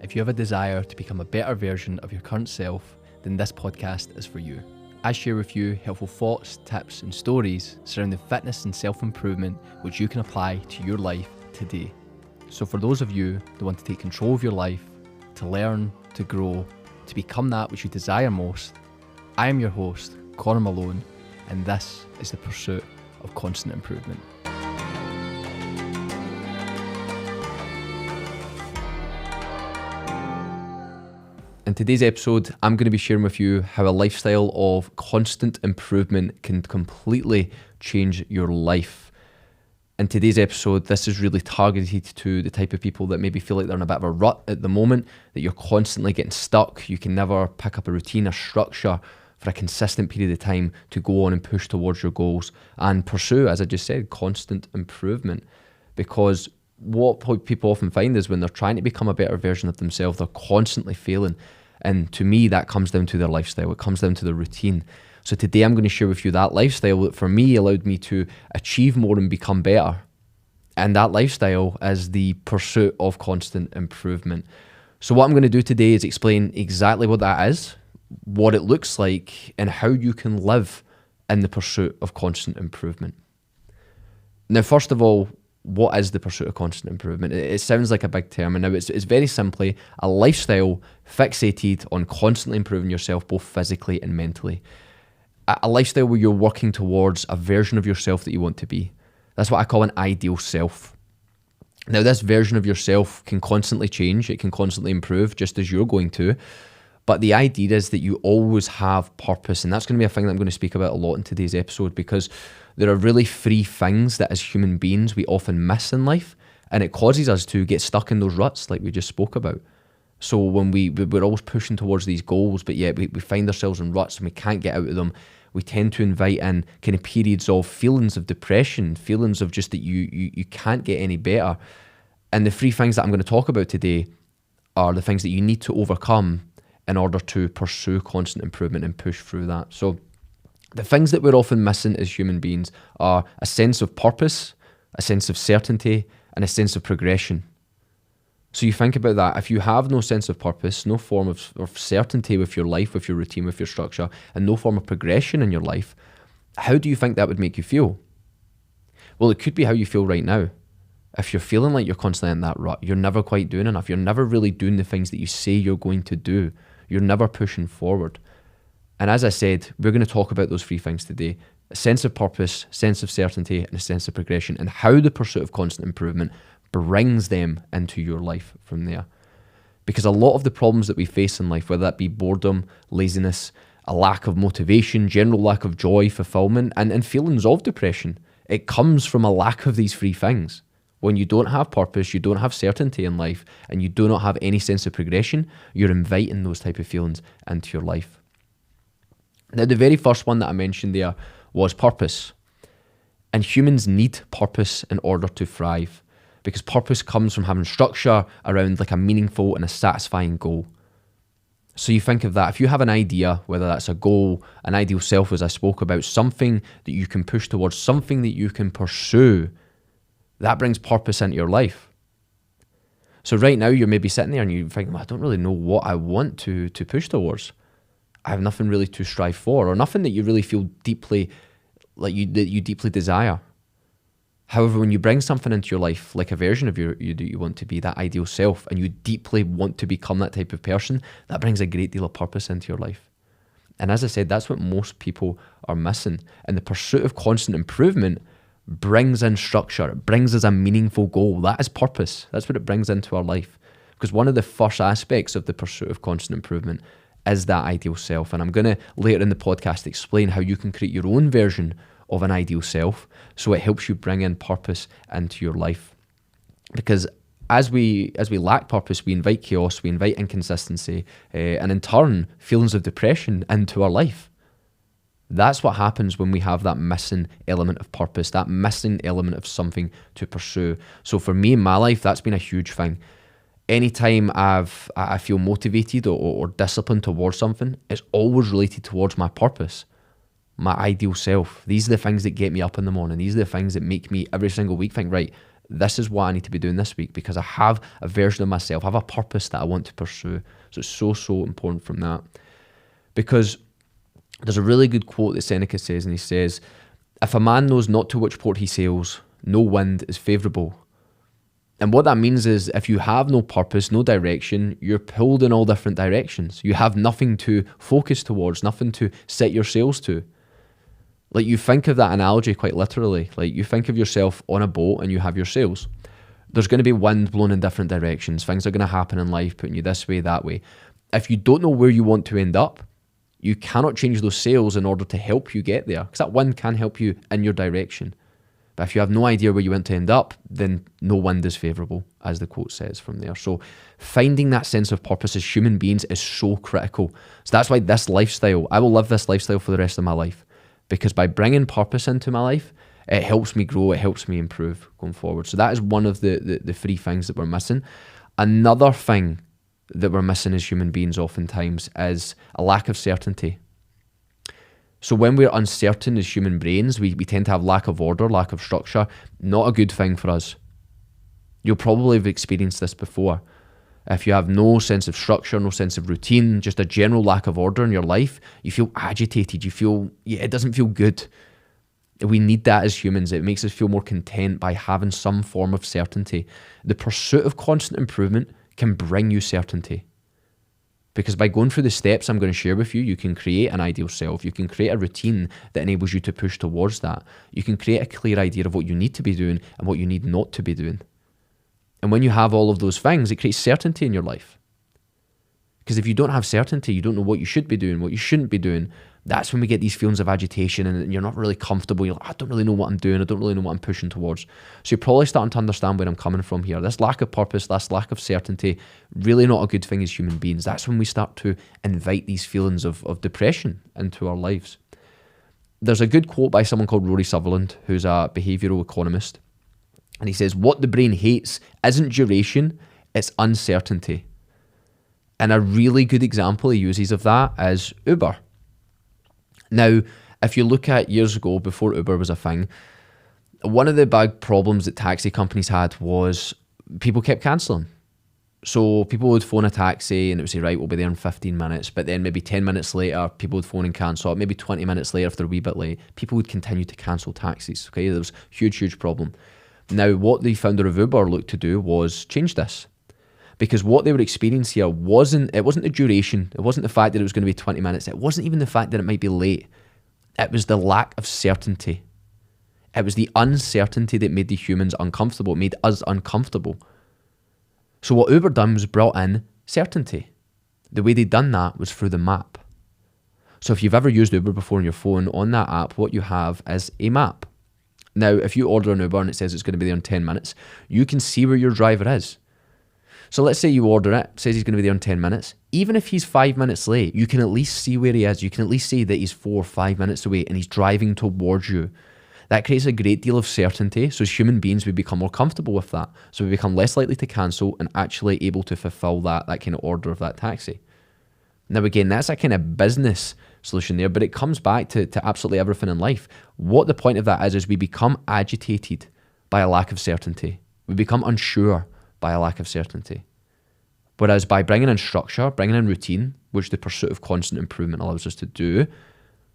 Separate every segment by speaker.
Speaker 1: If you have a desire to become a better version of your current self, then this podcast is for you. I share with you helpful thoughts, tips, and stories surrounding fitness and self-improvement which you can apply to your life today. So for those of you that want to take control of your life, to learn, to grow, to become that which you desire most, I am your host, Connor Malone, and this is the pursuit of constant improvement. In today's episode, I'm going to be sharing with you how a lifestyle of constant improvement can completely change your life. In today's episode, this is really targeted to the type of people that maybe feel like they're in a bit of a rut at the moment, that you're constantly getting stuck, you can never pick up a routine, a structure for a consistent period of time to go on and push towards your goals and pursue, as I just said, constant improvement. Because what people often find is when they're trying to become a better version of themselves, they're constantly failing. And to me, that comes down to their lifestyle. It comes down to their routine. So today I'm going to share with you that lifestyle that for me allowed me to achieve more and become better. And that lifestyle is the pursuit of constant improvement. So what I'm going to do today is explain exactly what that is, what it looks like, and how you can live in the pursuit of constant improvement. Now, first of all, what is the pursuit of constant improvement? It sounds like a big term, and now it's very simply a lifestyle fixated on constantly improving yourself, both physically and mentally. A lifestyle where you're working towards a version of yourself that you want to be. That's what I call an ideal self. Now, this version of yourself can constantly change. It can constantly improve, just as you're going to. But the idea is that you always have purpose, and that's going to be a thing that I'm going to speak about a lot in today's episode, because there are really three things that as human beings we often miss in life, and it causes us to get stuck in those ruts like we just spoke about. So when we're always pushing towards these goals, but yet we find ourselves in ruts and we can't get out of them, we tend to invite in kind of periods of feelings of depression, feelings of just that you can't get any better. And the three things that I'm going to talk about today are the things that you need to overcome in order to pursue constant improvement and push through that. So the things that we're often missing as human beings are a sense of purpose, a sense of certainty, and a sense of progression. So you think about that. If you have no sense of purpose, no form of certainty with your life, with your routine, with your structure, and no form of progression in your life, how do you think that would make you feel? Well, it could be how you feel right now. If you're feeling like you're constantly in that rut, you're never quite doing enough, you're never really doing the things that you say you're going to do, you're never pushing forward. And as I said, we're going to talk about those three things today: a sense of purpose, sense of certainty, and a sense of progression, and how the pursuit of constant improvement brings them into your life from there. Because a lot of the problems that we face in life, whether that be boredom, laziness, a lack of motivation, general lack of joy, fulfillment, and feelings of depression, it comes from a lack of these three things. When you don't have purpose, you don't have certainty in life, and you do not have any sense of progression, you're inviting those type of feelings into your life. Now, the very first one that I mentioned there was purpose. And humans need purpose in order to thrive, because purpose comes from having structure around like a meaningful and a satisfying goal. So you think of that, if you have an idea, whether that's a goal, an ideal self, as I spoke about, something that you can push towards, something that you can pursue, that brings purpose into your life. So right now you're maybe sitting there and you're thinking, well, I don't really know what I want to push towards. I have nothing really to strive for, or nothing that you really feel deeply like that you deeply desire. However, when you bring something into your life, like a version of you that you want to be, that ideal self, and you deeply want to become that type of person, that brings a great deal of purpose into your life. And as I said, that's what most people are missing. And the pursuit of constant improvement brings in structure. It brings us a meaningful goal. That is purpose. That's what it brings into our life. Because one of the first aspects of the pursuit of constant improvement is that ideal self. And I'm going to later in the podcast explain how you can create your own version of an ideal self, so it helps you bring in purpose into your life. Because as we lack purpose, we invite chaos, we invite inconsistency, and in turn, feelings of depression into our life. That's what happens when we have that missing element of purpose, that missing element of something to pursue. So for me in my life, that's been a huge thing. Anytime I feel motivated or disciplined towards something, it's always related towards my purpose, my ideal self. These are the things that get me up in the morning. These are the things that make me every single week think, right, this is what I need to be doing this week because I have a version of myself, I have a purpose that I want to pursue. So it's so important from that. Because there's a really good quote that Seneca says, and he says, if a man knows not to which port he sails, no wind is favourable. And what that means is if you have no purpose, no direction, you're pulled in all different directions. You have nothing to focus towards, nothing to set your sails to. Like, you think of that analogy quite literally. Like, you think of yourself on a boat and you have your sails. There's going to be wind blowing in different directions. Things are going to happen in life, putting you this way, that way. If you don't know where you want to end up, you cannot change those sails in order to help you get there, because that wind can help you in your direction. But if you have no idea where you want to end up, then no wind is favourable, as the quote says from there. So finding that sense of purpose as human beings is so critical. So that's why this lifestyle, I will live this lifestyle for the rest of my life, because by bringing purpose into my life, it helps me grow, it helps me improve going forward. So that is one of the three things that we're missing. Another thing that we're missing as human beings oftentimes is a lack of certainty. So when we're uncertain as human brains, we tend to have lack of order, lack of structure. Not a good thing for us. You'll probably have experienced this before. If you have no sense of structure, no sense of routine, just a general lack of order in your life, you feel agitated, you feel, it doesn't feel good. We need that as humans. It makes us feel more content by having some form of certainty. The pursuit of constant improvement can bring you certainty. Because by going through the steps I'm going to share with you, you can create an ideal self. You can create a routine that enables you to push towards that. You can create a clear idea of what you need to be doing and what you need not to be doing. And when you have all of those things, it creates certainty in your life. Because if you don't have certainty, you don't know what you should be doing, what you shouldn't be doing, that's when we get these feelings of agitation and you're not really comfortable. You're like, I don't really know what I'm doing. I don't really know what I'm pushing towards. So you're probably starting to understand where I'm coming from here. This lack of purpose, this lack of certainty, really not a good thing as human beings. That's when we start to invite these feelings of depression into our lives. There's a good quote by someone called Rory Sutherland, who's a behavioural economist. And he says, what the brain hates isn't duration, it's uncertainty. And a really good example he uses of that is Uber. Now, if you look at years ago, before Uber was a thing, one of the big problems that taxi companies had was people kept cancelling. So people would phone a taxi and it would say, right, we'll be there in 15 minutes. But then maybe 10 minutes later, people would phone and cancel it. Maybe 20 minutes later, if they're a wee bit late, people would continue to cancel taxis. Okay, there was a huge problem. Now, what the founder of Uber looked to do was change this. Because what they were experiencing here wasn't the duration, it wasn't the fact that it was going to be 20 minutes, it wasn't even the fact that it might be late. It was the lack of certainty. It was the uncertainty that made the humans uncomfortable, it made us uncomfortable. So what Uber done was brought in certainty. The way they done that was through the map. So if you've ever used Uber before on your phone, on that app, what you have is a map. Now, if you order an Uber and it says it's going to be there in 10 minutes, you can see where your driver is. So let's say you order it, says he's going to be there in 10 minutes. Even if he's 5 minutes late, you can at least see where he is. You can at least see that he's 4 or 5 minutes away and he's driving towards you. That creates a great deal of certainty. So as human beings, we become more comfortable with that. So we become less likely to cancel and actually able to fulfill that kind of order of that taxi. Now again, that's a kind of business solution there, but it comes back to absolutely everything in life. What the point of that is we become agitated by a lack of certainty. We become unsure by a lack of certainty. Whereas by bringing in structure, bringing in routine, which the pursuit of constant improvement allows us to do,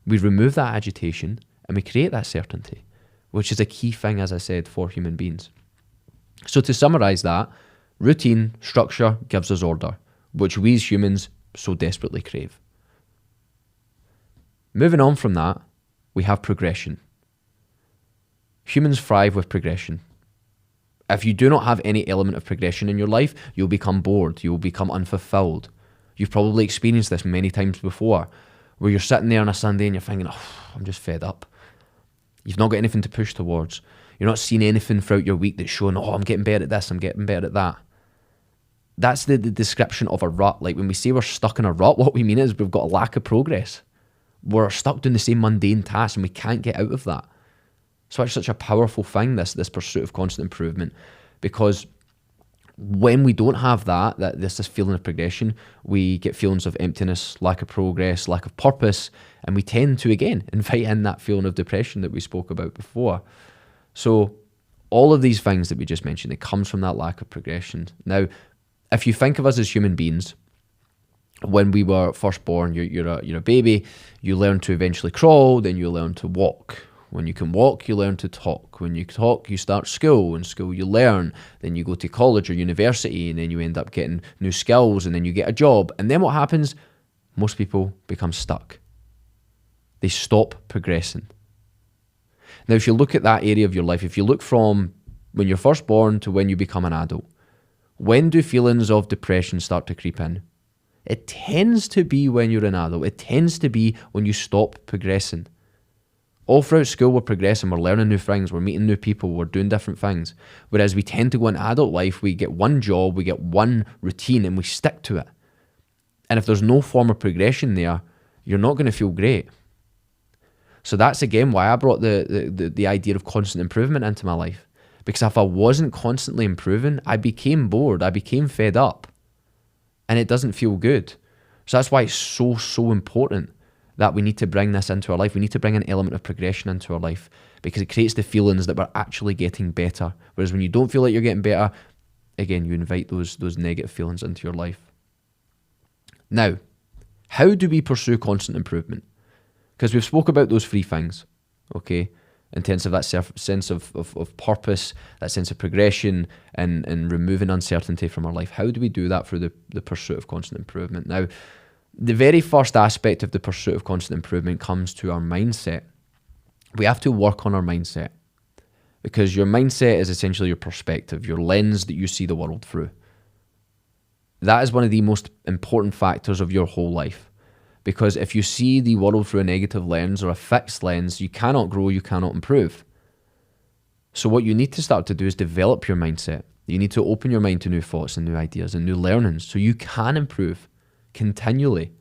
Speaker 1: we remove that agitation and we create that certainty, which is a key thing, as I said, for human beings. So to summarize that, routine, structure gives us order, which we as humans so desperately crave. Moving on from that, we have progression. Humans thrive with progression. If you do not have any element of progression in your life, you'll become bored, you'll become unfulfilled. You've probably experienced this many times before, where you're sitting there on a Sunday and you're thinking, I'm just fed up. You've not got anything to push towards. You're not seeing anything throughout your week that's showing, I'm getting better at this, I'm getting better at that. That's the description of a rut. Like when we say we're stuck in a rut, what we mean is we've got a lack of progress. We're stuck doing the same mundane tasks and we can't get out of that. So it's such a powerful thing, this pursuit of constant improvement, because when we don't have this feeling of progression, we get feelings of emptiness, lack of progress, lack of purpose, and we tend to, again, invite in that feeling of depression that we spoke about before. So All of these things that we just mentioned, it comes from that lack of progression. Now, if you think of us as human beings, when we were first born, you're a baby, you learn to eventually crawl, then you learn to walk. When you can walk, you learn to talk. When you talk, you start school. In school, you learn. Then you go to college or university, and then you end up getting new skills, and then you get a job. And then what happens? Most people become stuck. They stop progressing. Now, if you look at that area of your life, if you look from when you're first born to when you become an adult, when do feelings of depression start to creep in? It tends to be when you're an adult. It tends to be when you stop progressing. All throughout school, we're progressing, we're learning new things, we're meeting new people, we're doing different things. Whereas we tend to go into adult life, we get one job, we get one routine, and we stick to it. And if there's no form of progression there, you're not going to feel great. So that's again why I brought the idea of constant improvement into my life. Because if I wasn't constantly improving, I became bored, I became fed up. And it doesn't feel good. So that's why it's so important that we need to bring this into our life. We need to bring an element of progression into our life, because it creates the feelings that we're actually getting better. Whereas when you don't feel like you're getting better, again, you invite those negative feelings into your life. Now, how do we pursue constant improvement? Because we've spoke about those three things, okay? In terms of that sense of purpose, that sense of progression, and removing uncertainty from our life. How do we do that through the pursuit of constant improvement? Now, the very first aspect of the pursuit of constant improvement comes to our mindset. We have to work on our mindset, because your mindset is essentially your perspective, your lens that you see the world through. That is one of the most important factors of your whole life, because if you see the world through a negative lens or a fixed lens, you cannot grow, you cannot improve. So what you need to start to do is develop your mindset. You need to open your mind to new thoughts and new ideas and new learnings so you can improve continually.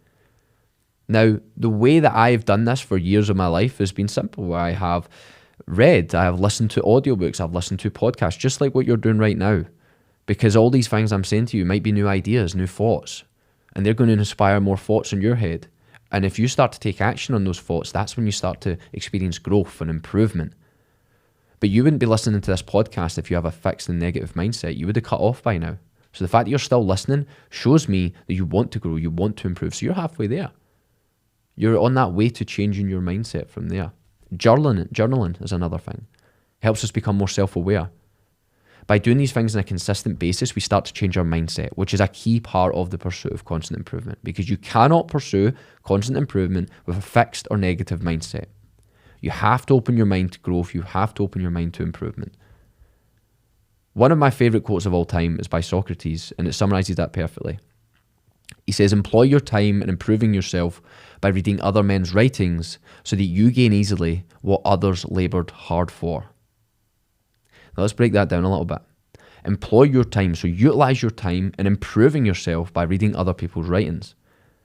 Speaker 1: Now, the way that I've done this for years of my life has been simple. I have read, I have listened to audiobooks, I've listened to podcasts, just like what you're doing right now. Because all these things I'm saying to you might be new ideas, new thoughts, and they're going to inspire more thoughts in your head. And if you start to take action on those thoughts, that's when you start to experience growth and improvement. But you wouldn't be listening to this podcast if you have a fixed and negative mindset. You would have cut off by now. So the fact that you're still listening shows me that you want to grow, you want to improve. So you're halfway there. You're on that way to changing your mindset from there. Journaling is another thing. Helps us become more self-aware. By doing these things on a consistent basis, we start to change our mindset, which is a key part of the pursuit of constant improvement, because you cannot pursue constant improvement with a fixed or negative mindset. You have to open your mind to growth. You have to open your mind to improvement. One of my favorite quotes of all time is by Socrates, and it summarizes that perfectly. He says, "Employ your time in improving yourself by reading other men's writings so that you gain easily what others labored hard for." Now let's break that down a little bit. Employ your time, so utilize your time in improving yourself by reading other people's writings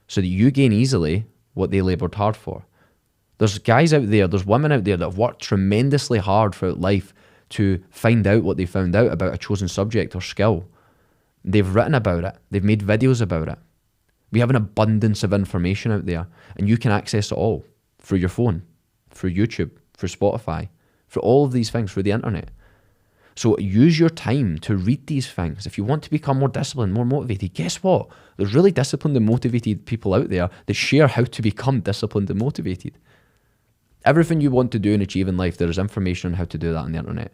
Speaker 1: so that you gain easily what they labored hard for. There's guys out there, there's women out there that have worked tremendously hard throughout life to find out what they found out about a chosen subject or skill. They've written about it. They've made videos about it. We have an abundance of information out there, and you can access it all through your phone, through YouTube, through Spotify, through all of these things, through the internet. So use your time to read these things. If you want to become more disciplined, more motivated, guess what? There's really disciplined and motivated people out there that share how to become disciplined and motivated. Everything you want to do and achieve in life, there is information on how to do that on the internet.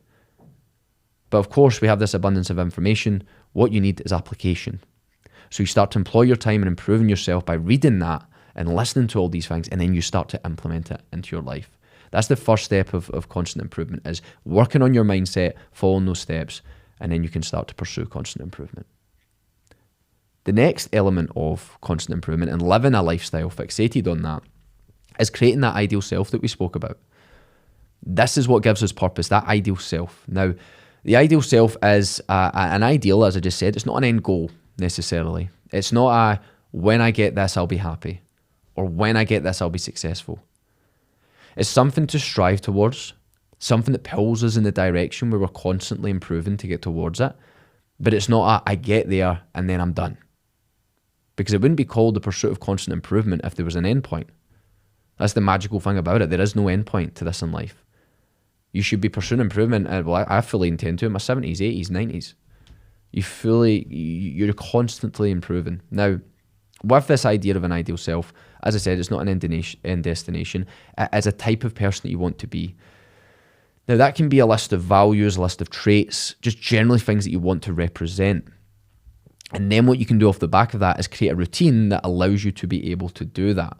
Speaker 1: But of course, we have this abundance of information. What you need is application. So you start to employ your time in improving yourself by reading that and listening to all these things, and then you start to implement it into your life. That's the first step of constant improvement, is working on your mindset, following those steps, and then you can start to pursue constant improvement. The next element of constant improvement and living a lifestyle fixated on that is creating that ideal self that we spoke about. This is what gives us purpose, that ideal self. Now, the ideal self is an ideal, as I just said. It's not an end goal necessarily. It's not a, when I get this, I'll be happy, or when I get this, I'll be successful. It's something to strive towards, something that pulls us in the direction where we're constantly improving to get towards it. But it's not a, I get there and then I'm done. Because it wouldn't be called the pursuit of constant improvement if there was an end point. That's the magical thing about it. There is no end point to this in life. You should be pursuing improvement. Well, I fully intend to in my 70s, 80s, 90s. You're constantly improving. Now, with this idea of an ideal self, as I said, it's not an end destination. It's a type of person that you want to be. Now, that can be a list of values, a list of traits, just generally things that you want to represent. And then what you can do off the back of that is create a routine that allows you to be able to do that.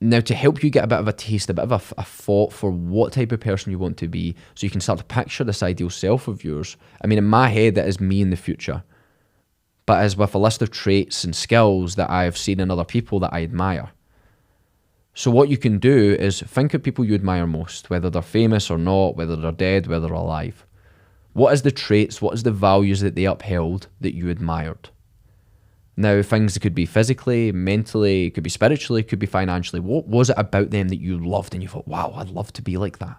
Speaker 1: Now, to help you get a bit of a taste, a bit of a thought for what type of person you want to be, so you can start to picture this ideal self of yours. I mean, in my head, that is me in the future. But as with a list of traits and skills that I've seen in other people that I admire. So what you can do is think of people you admire most, whether they're famous or not, whether they're dead, whether they're alive. What is the traits, what is the values that they upheld that you admired? Now, things that could be physically, mentally, it could be spiritually, it could be financially. What was it about them that you loved and you thought, wow, I'd love to be like that?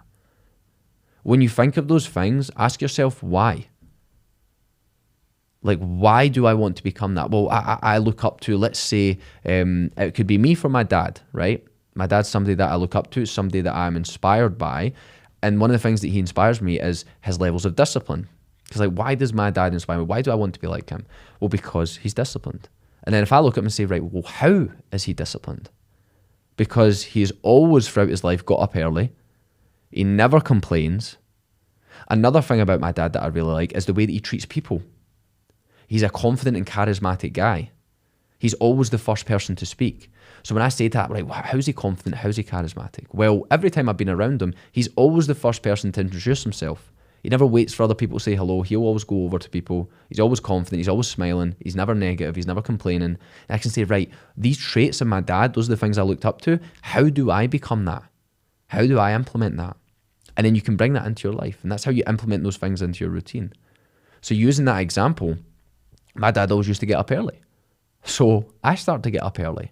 Speaker 1: When you think of those things, ask yourself why. Like, why do I want to become that? Well, I look up to, let's say, it could be me for my dad, right? My dad's somebody that I look up to, somebody that I'm inspired by. And one of the things that he inspires me is his levels of discipline. Because like, why does my dad inspire me? Why do I want to be like him? Well, because he's disciplined. And then if I look at him and say, right, well, how is he disciplined? Because he's always throughout his life got up early. He never complains. Another thing about my dad that I really like is the way that he treats people. He's a confident and charismatic guy. He's always the first person to speak. So when I say that, right, how's he confident? How's he charismatic? Well, every time I've been around him, he's always the first person to introduce himself. He never waits for other people to say hello. He'll always go over to people. He's always confident. He's always smiling. He's never negative. He's never complaining. And I can say, right, these traits in my dad, those are the things I looked up to. How do I become that? How do I implement that? And then you can bring that into your life. And that's how you implement those things into your routine. So using that example, my dad always used to get up early. So I start to get up early.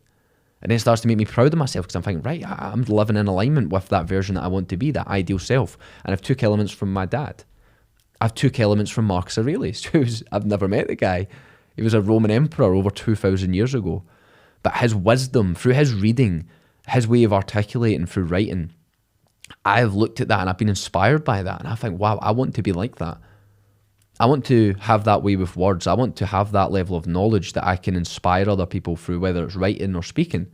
Speaker 1: And then it starts to make me proud of myself because I'm thinking, right, I'm living in alignment with that version that I want to be, that ideal self. And I've took elements from my dad. I've took elements from Marcus Aurelius. I've never met the guy. He was a Roman emperor over 2,000 years ago. But his wisdom, through his reading, his way of articulating through writing, I've looked at that and I've been inspired by that. And I think, wow, I want to be like that. I want to have that way with words. I want to have that level of knowledge that I can inspire other people through, whether it's writing or speaking.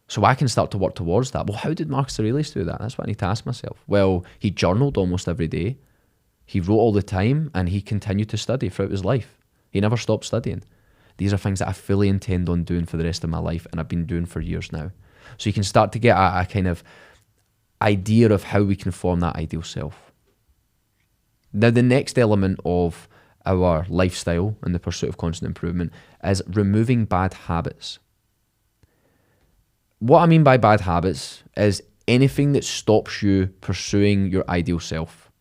Speaker 1: So I can start to work towards that. Well, how did Marcus Aurelius do that? That's what I need to ask myself. Well, he journaled almost every day. He wrote all the time and he continued to study throughout his life. He never stopped studying. These are things that I fully intend on doing for the rest of my life and I've been doing for years now. So you can start to get a kind of idea of how we can form that ideal self. Now, the next element of our lifestyle and the pursuit of constant improvement is removing bad habits. What I mean by bad habits is anything that stops you pursuing your ideal self.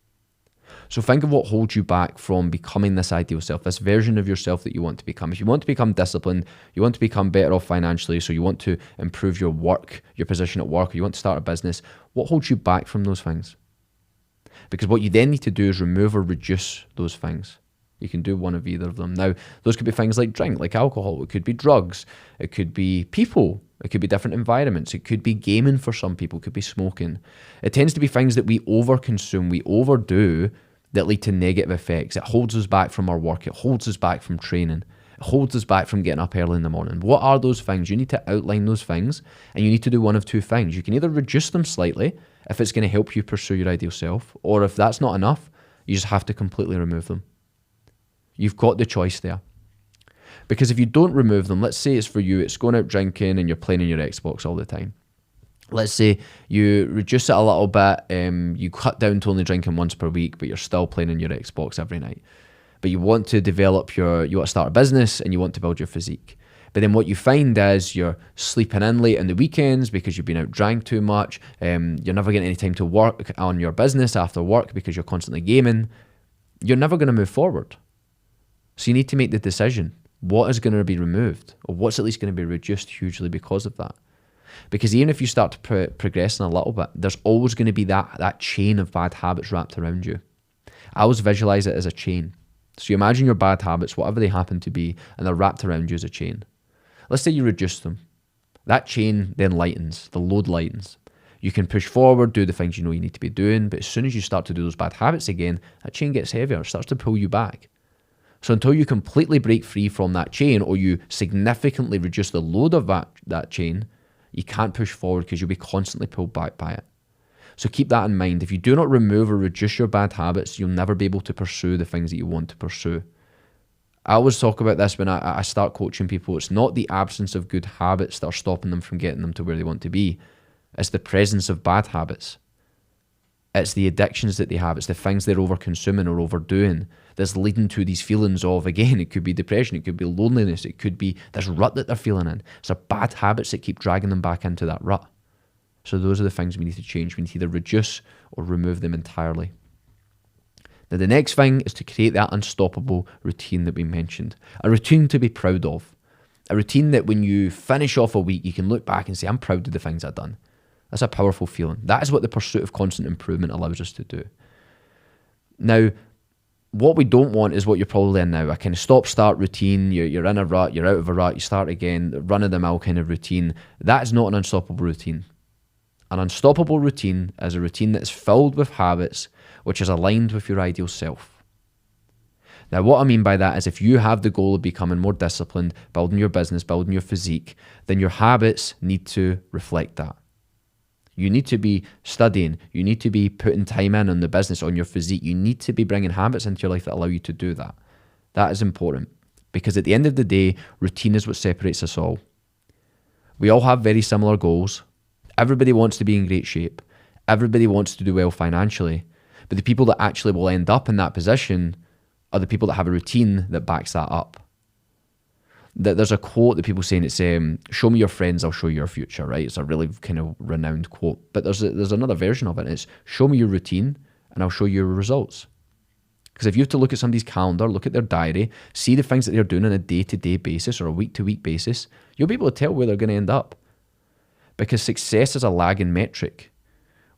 Speaker 1: So think of what holds you back from becoming this ideal self, this version of yourself that you want to become. If you want to become disciplined, you want to become better off financially, so you want to improve your work, your position at work, or you want to start a business, what holds you back from those things? Because what you then need to do is remove or reduce those things. You can do one of either of them. Now, those could be things like drink, like alcohol. It could be drugs. It could be people. It could be different environments. It could be gaming for some people. It could be smoking. It tends to be things that we overconsume, we overdo, that lead to negative effects. It holds us back from our work. It holds us back from training. It holds us back from getting up early in the morning. What are those things? You need to outline those things, and you need to do one of two things. You can either reduce them slightly if it's going to help you pursue your ideal self, or if that's not enough, you just have to completely remove them. You've got the choice there. Because if you don't remove them, let's say it's for you, it's going out drinking and you're playing on your Xbox all the time. Let's say you reduce it a little bit, you cut down to only drinking once per week, but you're still playing on your Xbox every night. But you want to develop you want to start a business and you want to build your physique. But then what you find is you're sleeping in late on the weekends because you've been out drank too much. You're never getting any time to work on your business after work because you're constantly gaming. You're never going to move forward. So you need to make the decision. What is going to be removed? Or what's at least going to be reduced hugely because of that? Because even if you start to progress in a little bit, there's always going to be that chain of bad habits wrapped around you. I always visualize it as a chain. So you imagine your bad habits, whatever they happen to be, and they're wrapped around you as a chain. Let's say you reduce them. That chain then lightens, the load lightens. You can push forward, do the things you know you need to be doing, but as soon as you start to do those bad habits again, that chain gets heavier, it starts to pull you back. So until you completely break free from that chain, or you significantly reduce the load of that chain, you can't push forward because you'll be constantly pulled back by it. So keep that in mind. If you do not remove or reduce your bad habits, you'll never be able to pursue the things that you want to pursue. I always talk about this when I start coaching people. It's not the absence of good habits that are stopping them from getting them to where they want to be. It's the presence of bad habits. It's the addictions that they have. It's the things they're over-consuming or overdoing that's leading to these feelings of, again, it could be depression, it could be loneliness, it could be this rut that they're feeling in. It's the bad habits that keep dragging them back into that rut. So those are the things we need to change. We need to either reduce or remove them entirely. Now, the next thing is to create that unstoppable routine that we mentioned. A routine to be proud of. A routine that when you finish off a week, you can look back and say, I'm proud of the things I've done. That's a powerful feeling. That is what the pursuit of constant improvement allows us to do. Now, what we don't want is what you're probably in now, a kind of stop-start routine. You're in a rut, you're out of a rut, you start again, run-of-the-mill kind of routine. That is not an unstoppable routine. An unstoppable routine is a routine that is filled with habits which is aligned with your ideal self. Now, what I mean by that is if you have the goal of becoming more disciplined, building your business, building your physique, then your habits need to reflect that. You need to be studying. You need to be putting time in on the business, on your physique. You need to be bringing habits into your life that allow you to do that. That is important because at the end of the day, routine is what separates us all. We all have very similar goals. Everybody wants to be in great shape. Everybody wants to do well financially. But the people that actually will end up in that position are the people that have a routine that backs that up. There's a quote that people say, and it's show me your friends, I'll show you your future, right? It's a really kind of renowned quote. But there's another version of it. It's show me your routine and I'll show you your results. Because if you have to look at somebody's calendar, look at their diary, see the things that they're doing on a day-to-day basis or a week-to-week basis, you'll be able to tell where they're going to end up. Because success is a lagging metric,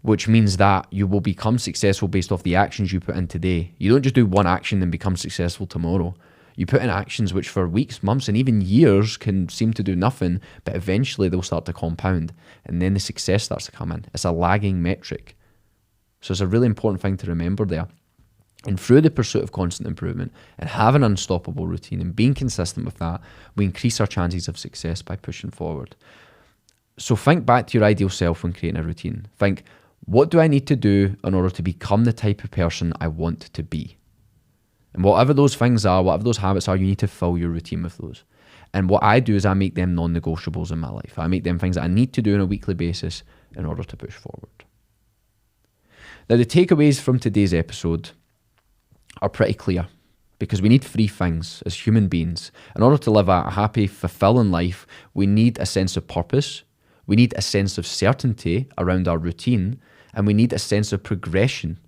Speaker 1: which means that you will become successful based off the actions you put in today. You don't just do one action and become successful tomorrow. You put in actions which for weeks, months, and even years can seem to do nothing, but eventually they'll start to compound, and then the success starts to come in. It's a lagging metric. So it's a really important thing to remember there. And through the pursuit of constant improvement and having an unstoppable routine and being consistent with that, we increase our chances of success by pushing forward. So think back to your ideal self when creating a routine. Think, what do I need to do in order to become the type of person I want to be? And whatever those things are, whatever those habits are, you need to fill your routine with those. And what I do is I make them non-negotiables in my life. I make them things that I need to do on a weekly basis in order to push forward. Now, the takeaways from today's episode are pretty clear because we need three things as human beings. In order to live a happy, fulfilling life, we need a sense of purpose, we need a sense of certainty around our routine, and we need a sense of progression.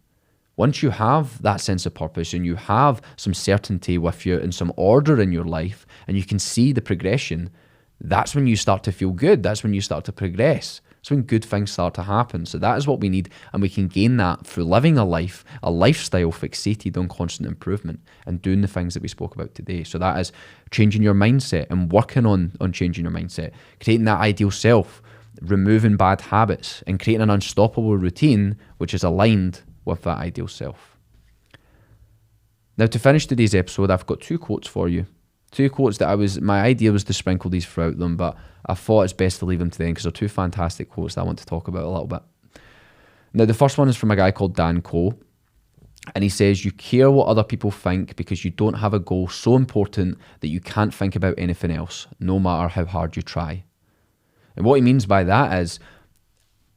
Speaker 1: Once you have that sense of purpose and you have some certainty with you and some order in your life and you can see the progression, that's when you start to feel good. That's when you start to progress. That's when good things start to happen. So that is what we need, and we can gain that through living a lifestyle fixated on constant improvement and doing the things that we spoke about today. So that is changing your mindset and working on changing your mindset, creating that ideal self, removing bad habits, and creating an unstoppable routine which is aligned with that ideal self. Now, to finish today's episode, I've got two quotes for you. Two quotes that my idea was to sprinkle these throughout them, but I thought it's best to leave them to the end because they're two fantastic quotes that I want to talk about a little bit. Now, the first one is from a guy called Dan Cole, and he says, you care what other people think because you don't have a goal so important that you can't think about anything else, no matter how hard you try. And what he means by that is,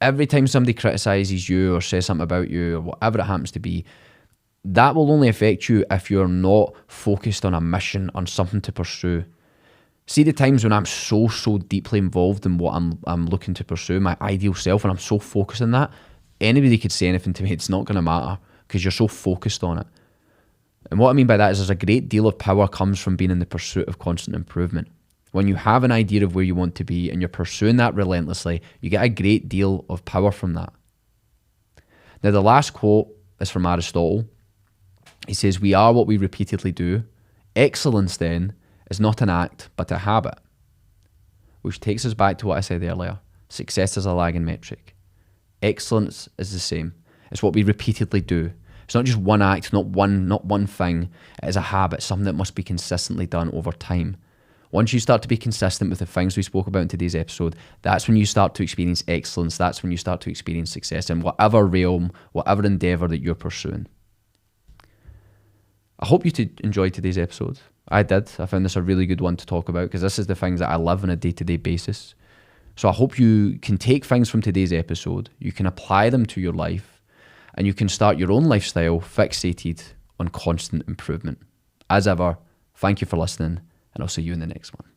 Speaker 1: every time somebody criticizes you or says something about you or whatever it happens to be, that will only affect you if you're not focused on a mission, on something to pursue. See the times when I'm so deeply involved in what I'm looking to pursue, my ideal self, and I'm so focused on that, anybody could say anything to me, it's not going to matter because you're so focused on it. And what I mean by that is there's a great deal of power comes from being in the pursuit of constant improvement. When you have an idea of where you want to be and you're pursuing that relentlessly, you get a great deal of power from that. Now, the last quote is from Aristotle. He says, we are what we repeatedly do. Excellence, then, is not an act, but a habit. Which takes us back to what I said earlier. Success is a lagging metric. Excellence is the same. It's what we repeatedly do. It's not just one act, not one thing. It is a habit, something that must be consistently done over time. Once you start to be consistent with the things we spoke about in today's episode, that's when you start to experience excellence. That's when you start to experience success in whatever realm, whatever endeavor that you're pursuing. I hope you enjoyed today's episode. I did. I found this a really good one to talk about because this is the things that I live on a day-to-day basis. So I hope you can take things from today's episode, you can apply them to your life, and you can start your own lifestyle fixated on constant improvement. As ever, thank you for listening, and I'll see you in the next one.